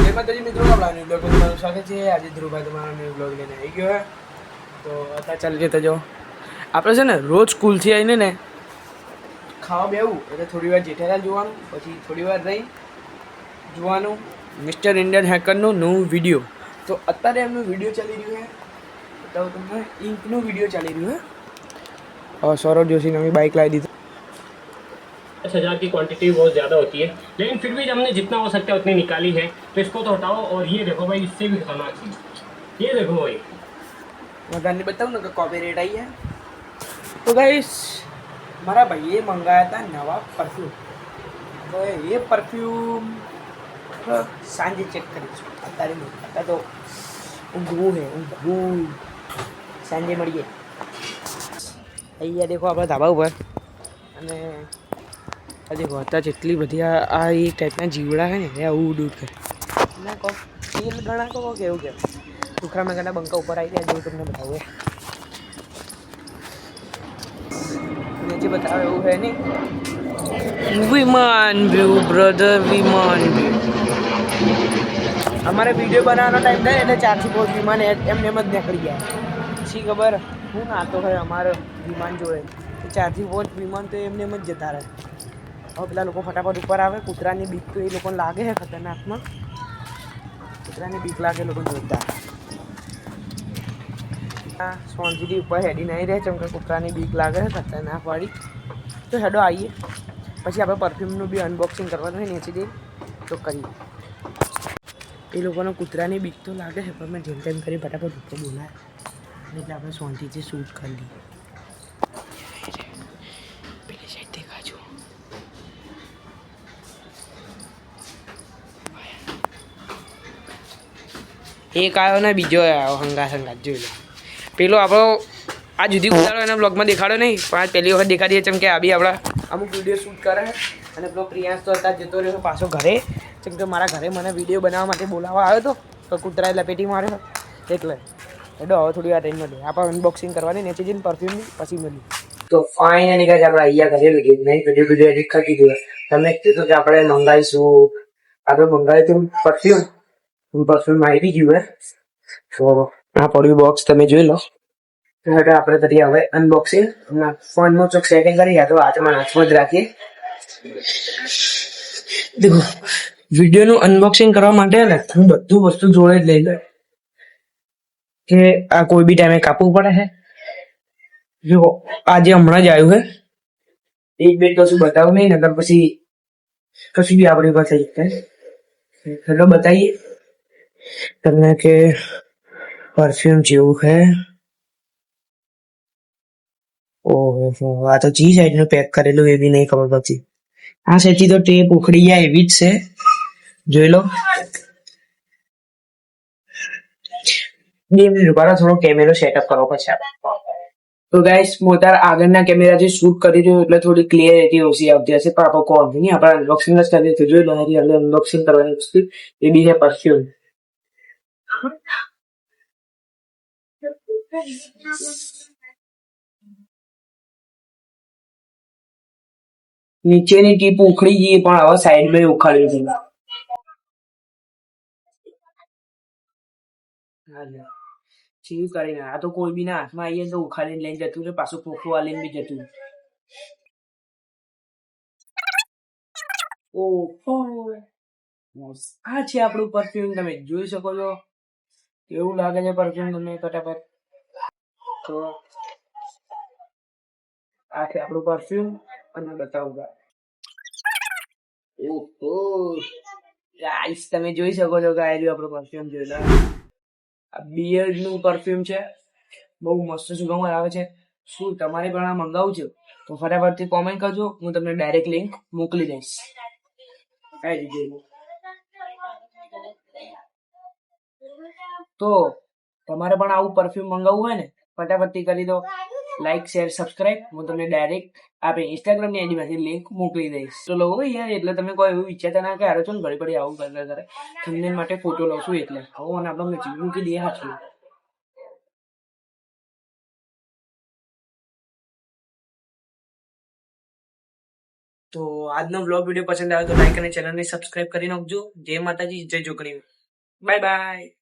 જય માતાજી મિત્રો, આપણા ન્યૂ બ્લોગમાં તમારું સ્વાગત છે। આજે ધ્રુવભાઈ તમારો ન્યૂ બ્લોગ લઈને આવી ગયો હે। તો અત્યારે ચાલી જતા જો આપણે છે ને રોજ સ્કૂલથી આવીને ને ખાવા બેવું એટલે થોડી વાર જેઠાલાલ જોવાનું, પછી થોડી વાર રહી જોવાનું મિસ્ટર ઇન્ડિયન હેકરનું નવું વિડીયો। તો અત્યારે એમનું વિડીયો ચાલી રહ્યું છે, તો તમને ઇંકનું વિડીયો ચાલી રહ્યું છે। સૌરવ જોશી નવી બાઇક લાવી દીધી। 10,000 की क्वांटिटी बहुत ज़्यादा होती है, लेकिन फिर भी हमने जितना हो सकता है उतनी निकाली है। तो इसको तो हटाओ और ये देखो भाई, इससे भी खतरनाक चीज़ ये देखो भाई। मैं गाने बताऊँ ना कि कॉपीराइट आई है। तो गाइस મારા ભાઈએ મંગાયા હતા નવા પરફ્યુમ। તો એ પરફ્યુમ સાંજે ચેક કરીશું, અત્યારે નહીં, અત્યારે તો ઊંઘવું છે, ઊંઘવું। સાંજે મળીએ। અહીંયા દેખો આપણા ધાબા ઉપર, અને આ દેખો અત્યારે જેટલી બધી આ એ ટાઈપના જીવડા છે ને એ આવું ઉડું કરે ના કહો તેલ ગણા કહો કેવું કે ટુકડા મેં કના બંકા ઉપર આવી ગયા જેવું તમને બતાવું। નીચે બતાવે એવું है नहीं। विमान व्यू ब्रदर, विमान व्यू। हमारे वीडियो बनाने टाइम था એટલે 4 થી 5 વિમાન એમને એમ જ નીકળી ગયા। શી ખબર હું ના તો હોય અમારે વિમાન જોડે 4 થી 5 વિમાન તો એમને એમ જ જતા રહે। હવે પેલા લોકો ફટાફટ ઉપર આવે। કૂતરાની બીક તો એ લોકોને લાગે છે ખતરનાકમાં, કૂતરાની બીક લાગે લોકો જોતા। સોનજીથી ઉપર હેડી નહીં રહે ચમ કે કૂતરાની બીક લાગે છે ખતરનાક વાળી। તો હેડો આવીએ, પછી આપણે પરફ્યુમનું બી અનબોક્સિંગ કરવાનું હોય નીચે જઈ તો કરીએ। એ લોકોને કૂતરાની બીક તો લાગે છે, પણ મેં જેમ તેમ કરી ફટાફટ ઉપર બોલાય એટલે આપણે સોનજીથી શૂટ કરી લઈએ। પેલી સાઈડ દેખાજો, એક આવ્યો ને બીજો આવ્યો હંગાત હંગાત જોઈ લો। પેલો આપણો આ જુદી ઉતારો એના બ્લોગમાં દેખાડ્યો નહીં, પણ આજ પહેલી વખત દેખાડીએ ચમ કે આ બી આપણા અમુક વિડીયો શૂટ કરે છે। અને પેલો પ્રિયાંશ તો અત્યારે જતો રહ્યો પાછો ઘરે, ચમ કે મારા ઘરે મને વિડીયો બનાવવા માટે બોલાવવા આવ્યો હતો, તો કૂતરાએ લપેટી માર્યો એટલે એડો હવે થોડી વાર રહીને મળીએ। આપણે અનબોક્સિંગ કરવાની નીચે જઈને પરફ્યુમની, પછી મળીએ। તો ફાઇનલી ગાઈસ આપણે અહીંયા ઘરે લઈ ગઈ નહીં વિડીયો એડિટ કરી દીધું। તમે કીધું કે આપણે મંગાવીશું, આપણે મંગાવ્યું પરફ્યુમ, પરફ્યુમ આવી ગયું હે। તો આ પડ્યું બોક્સ તમે જોઈ લો। એટલે આપણે કરીએ હવે અનબોક્સિંગ। ફોનમાં ચોક સેટિંગ કરી તો હાથમાં હાથમાં જ રાખીએ। દેખો વિડીયોનું અનબોક્સિંગ કરવા માટે ને હું બધું વસ્તુ જોડે જ લઈ લઉં કે આ કોઈ બી ટાઈમે કાપવું પડે છે। જો આજે હમણાં જ આવ્યું છે, એક બે કશું બતાવું નહીં નકર પછી કશું બી આપણી પાસે થઈ જાય। ચલો બતાવીએ તમને કે પરફ્યુમ જેવું છે। ઓહો, આ તો જી સાઈડ નું પેક કરેલું એ બી નહીં ખબર પડતી। આ સાઈડથી તો ટેપ ઉખડી જાય એવી જ છે, જોઈ લો। 2 મિનિટ ઉભા રહો, થોડો કેમેરો સેટઅપ કરવો પડશે। તો ગાઈસ હું અત્યારે આગળના કેમેરાથી શૂટ કરી રહ્યો એટલે થોડી ક્લિયરિટી ઓછી આવતી હશે, પણ આપણે કોણ નહીં, આપણે અનબોક્સિંગ જ કરીએ તો જોઈ લો। એટલે અનબોક્સિંગ કરવાની વસ્તુ એ બી છે પરફ્યુમ। નીચેની ટીપ ઉખડી ગઈ પણ હવે સાઈડમાં ઉખાડી છે। ચીવ કરીને આ તો કોઈ બી ના હાથમાં આવીએ તો ઉખાડીને લઈને જતું રહે, પાછું ખોખું આલીને બી જતું। ઓહો, આ છે આપણું પરફ્યુમ, તમે જોઈ શકો છો કેવું લાગે છે પરફ્યુમ તમને ફટાફટ। તો આ છે આપણું પરફ્યુમ અને બતાવું। ઓહો ગાઈસ તમે જોઈ શકો છો કે આ રહ્યું આપણું પરફ્યુમ જોઈ લો। આ બિયર્ડ નું પરફ્યુમ છે, બહુ મસ્ત સુગંધ આવે છે। શું તમારે પણ આ મંગાવું છે તો ફટાફટથી કોમેન્ટ કરજો, હું તમને ડાયરેક્ટ લિંક મોકલી દઈશ। તો તમારે પણ આવું પરફ્યુમ મંગાવવું હોય ને ફટાફટથી કરી દો લાઈક શેર સબસ્ક્રાઇબ। હું તમને ડાયરેક્ટ આપણે ઇન્સ્ટાગ્રામની આઈડી માંથી લિંક મોકલી દઈશ। તો લો યાર, એટલે તમે કોઈ એવું વિચારતા ના કે અરે છો ને ઘડી ઘડી આવું કરે તમને માટે ફોટો લઉં છું એટલે આવો અને આપણે મૂકી દઈએ હાથમાં। તો આજનો વ્લોગ વિડીયો પસંદ આવ્યો તો લાઈક અને ચેનલને સબસ્ક્રાઇબ કરી નાખજો। જય માતાજી, જય જોગણી। Bye bye.